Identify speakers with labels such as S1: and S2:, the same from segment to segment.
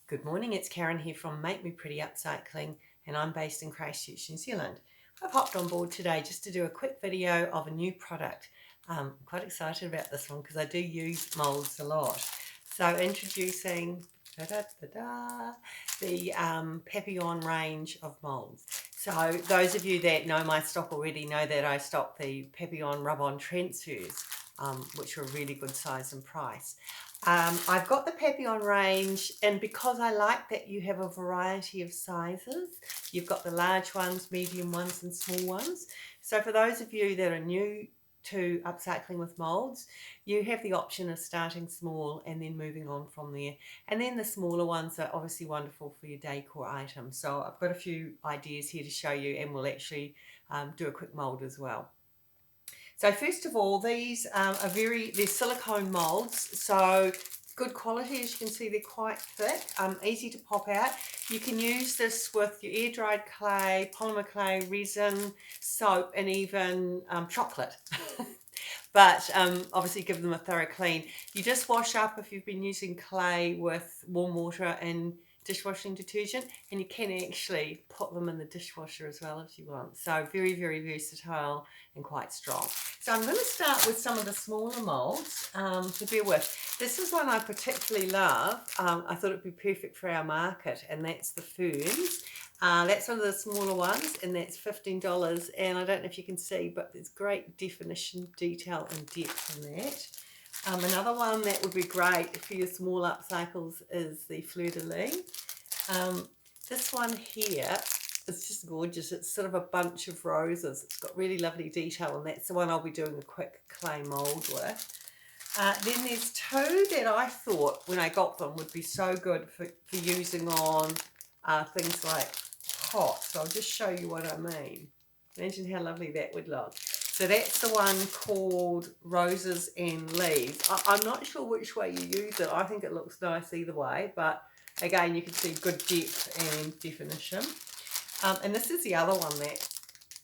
S1: Good morning, it's Karen here from Make Me Pretty Upcycling, and I'm based in Christchurch, New Zealand. I've hopped on board today just to do a quick video of a new product. I'm quite excited about this one because I do use moulds a lot. So introducing the Papillon range of moulds. So those of you that know my stock already know that I stock the Papillon rub-on transfers, which are a really good size and price. I've got the Papillon range, and because I like that you have a variety of sizes, you've got the large ones, medium ones and small ones. So for those of you that are new to upcycling with moulds, you have the option of starting small and then moving on from there. And then the smaller ones are obviously wonderful for your decor items. So I've got a few ideas here to show you, and we'll actually do a quick mould as well. So first of all, these they're silicone moulds, so good quality. As you can see, they're quite thick, easy to pop out. You can use this with your air-dried clay, polymer clay, resin, soap, and even chocolate. But obviously give them a thorough clean. You just wash up if you've been using clay with warm water and dishwashing detergent, and you can actually put them in the dishwasher as well if you want. So very, very versatile and quite strong. So I'm going to start with some of the smaller moulds to bear with. This is one I particularly love. I thought it'd be perfect for our market, and that's the ferns. That's one of the smaller ones, and that's $15. And I don't know if you can see, but there's great definition, detail, and depth in that. Another one that would be great for your small upcycles is the fleur-de-lis. This one here is just gorgeous. It's sort of a bunch of roses. It's got really lovely detail, and that's the one I'll be doing a quick clay mould with. Then there's two that I thought when I got them would be so good for using on things like pots. So I'll just show you what I mean. Imagine how lovely that would look. So that's the one called Roses and Leaves. I'm not sure which way you use it. I think it looks nice either way, but again, you can see good depth and definition. And this is the other one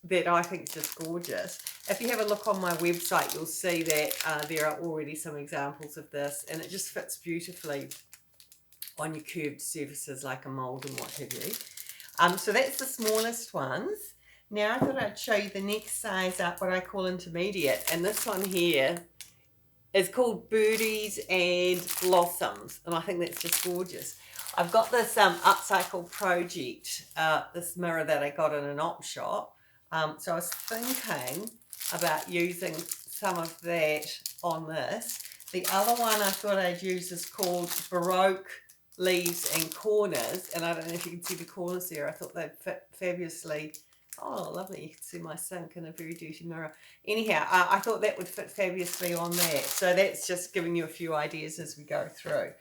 S1: that I think is just gorgeous. If you have a look on my website, you'll see that there are already some examples of this, and it just fits beautifully on your curved surfaces like a mould and what have you. So that's the smallest ones. Now I thought I'd show you the next size up, what I call intermediate, and this one here is called Birdies and Blossoms, and I think that's just gorgeous. I've got this upcycle project, this mirror that I got in an op shop, so I was thinking about using some of that on this. The other one I thought I'd use is called Baroque Leaves and Corners, and I don't know if you can see the corners there. I thought they'd fit fabulously. Oh, lovely. You can see my sink in a very dirty mirror. Anyhow, I thought that would fit fabulously on that. So that's just giving you a few ideas as we go through.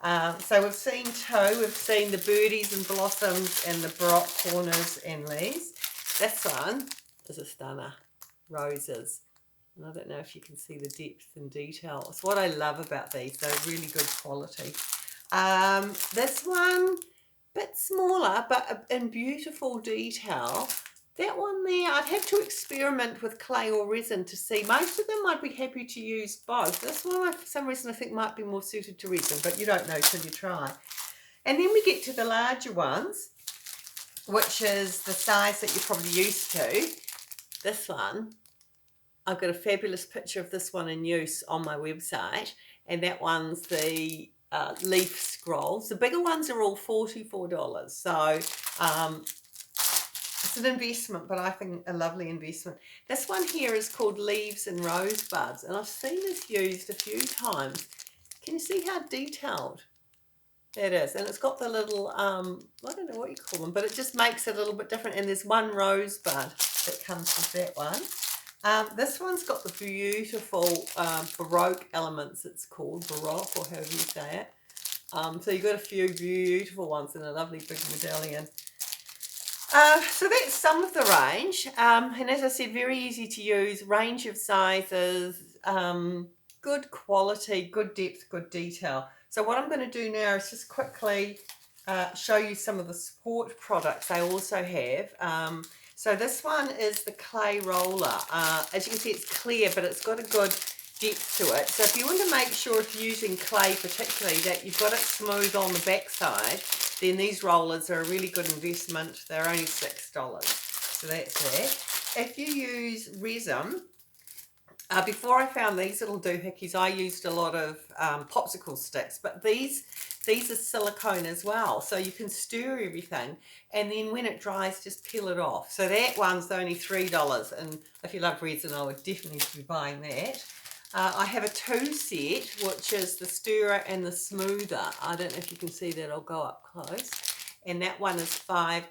S1: So we've seen two. We've seen the Birdies and Blossoms and the Baroque Corners and Leaves. This one is a stunner. Roses. And I don't know if you can see the depth and detail. It's what I love about these. They're really good quality. This one, bit smaller, but in beautiful detail. That one there, I'd have to experiment with clay or resin to see. Most of them I'd be happy to use both. This one, for some reason, I think might be more suited to resin, but you don't know till you try. And then we get to the larger ones, which is the size that you're probably used to. This one, I've got a fabulous picture of this one in use on my website, and that one's the leaf scrolls. The bigger ones are all $44, so it's an investment, but I think a lovely investment. This one here is called Leaves and Rosebuds, and I've seen this used a few times. Can you see how detailed that is? And it's got the little, I don't know what you call them, but it just makes it a little bit different. And there's one rosebud that comes with that one. This one's got the beautiful Baroque elements, it's called, Baroque, or however you say it. So you've got a few beautiful ones in a lovely big medallion. So that's some of the range, and as I said, very easy to use, range of sizes, good quality, good depth, good detail. So what I'm going to do now is just quickly show you some of the support products I also have. So this one is the clay roller. As you can see, it's clear, but it's got a good depth to it. So if you want to make sure, if you're using clay particularly, that you've got it smooth on the backside, then these rollers are a really good investment. They're only $6. So that's that. If you use resin, before I found these little doohickeys, I used a lot of popsicle sticks, but these are silicone as well, so you can stir everything, and then when it dries, just peel it off. So that one's only $3, and if you love resin, I would definitely be buying that. I have a 2 set, which is the stirrer and the smoother. I don't know if you can see that, I'll go up close. And that one is $5.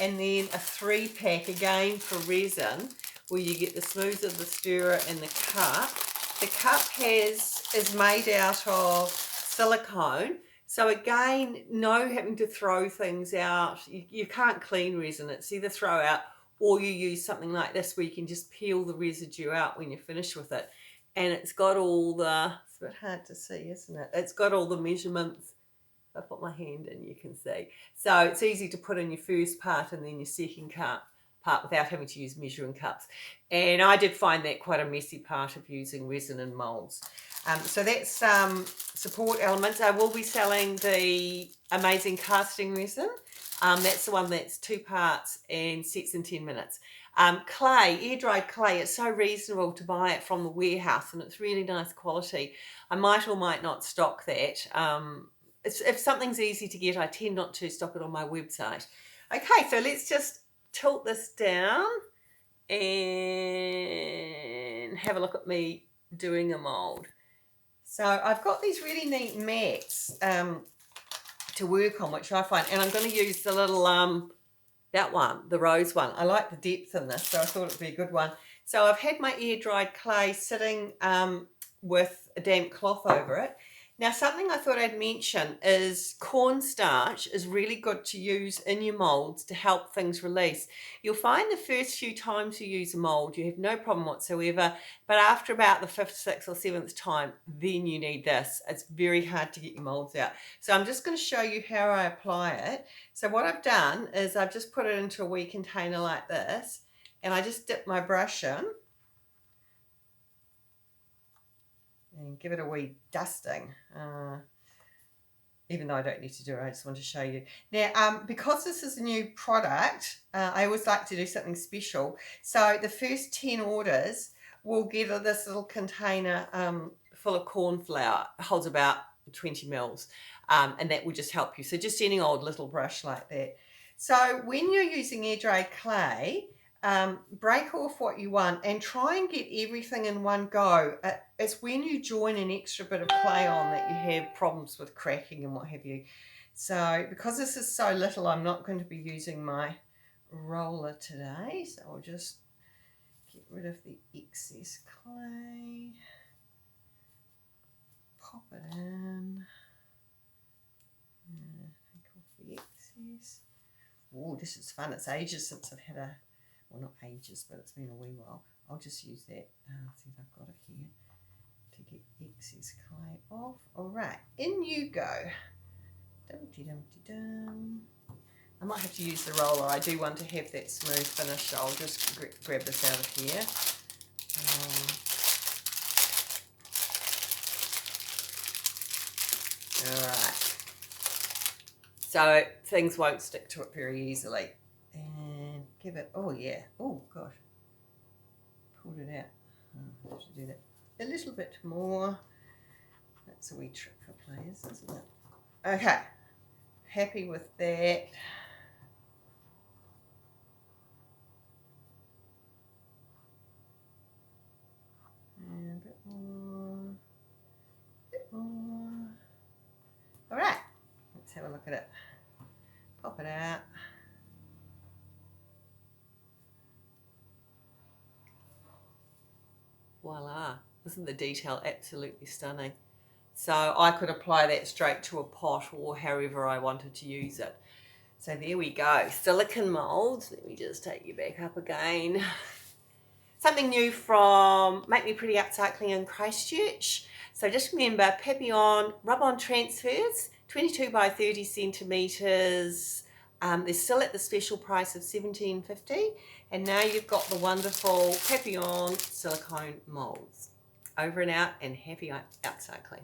S1: And then a 3-pack again for resin, where you get the smoother, the stirrer, and the cup. The cup is made out of silicone. So again, no having to throw things out. You can't clean resin. It's either throw out, or you use something like this where you can just peel the residue out when you're finished with it. And it's got all the, it's a bit hard to see, isn't it? It's got all the measurements. If I put my hand in, you can see. So it's easy to put in your first part and then your second part without having to use measuring cups. And I did find that quite a messy part of using resin and moulds. So that's support elements. I will be selling the amazing casting resin. That's the one that's 2 parts and sets in 10 minutes. Clay, air-dried clay, it's so reasonable to buy it from the warehouse, and it's really nice quality. I might or might not stock that. If something's easy to get, I tend not to stock it on my website. Okay, so let's just tilt this down and have a look at me doing a mould. So I've got these really neat mats to work on, which I find, and I'm going to use the little that one, the rose one. I like the depth in this, so I thought it would be a good one. So I've had my air-dried clay sitting with a damp cloth over it. Now, something I thought I'd mention is cornstarch is really good to use in your moulds to help things release. You'll find the first few times you use a mould, you have no problem whatsoever, but after about the 5th, 6th or 7th time, then you need this. It's very hard to get your moulds out. So I'm just going to show you how I apply it. So what I've done is I've just put it into a wee container like this, and I just dip my brush in and give it a wee dusting, even though I don't need to do it, I just want to show you. Now, because this is a new product, I always like to do something special. So the first 10 orders will get this little container full of corn flour. It holds about 20 mils, and that will just help you. So just any old little brush like that. So when you're using air-dried clay, break off what you want and try and get everything in one go. It's when you join an extra bit of clay on that you have problems with cracking and what have you. So because this is so little, I'm not going to be using my roller today. So I'll just get rid of the excess clay. Pop it in. Take off the excess. Oh, this is fun. It's ages since I've had a, well, not ages, but it's been a wee while. I'll just use that. See if I've got it here to get excess clay off. All right, in you go. Dum-de-dum-de-dum. I might have to use the roller. I do want to have that smooth finish, so I'll just grab this out of here. All right. So things won't stick to it very easily. And give it, oh yeah, oh gosh, pulled it out. I have to do that a little bit more. That's a wee trick for players, isn't it? Okay, happy with that. And a bit more, All right, let's have a look at it. Pop it out. Voila, isn't the detail absolutely stunning? So I could apply that straight to a pot or however I wanted to use it. So there we go, silicone moulds. Let me just take you back up again. Something new from Make Me Pretty Upcycling in Christchurch. So just remember, Papillon rub-on transfers, 22 by 30 centimetres. They're still at the special price of $17.50, and now you've got the wonderful Papillon silicone moulds. Over and out, and happy upcycling.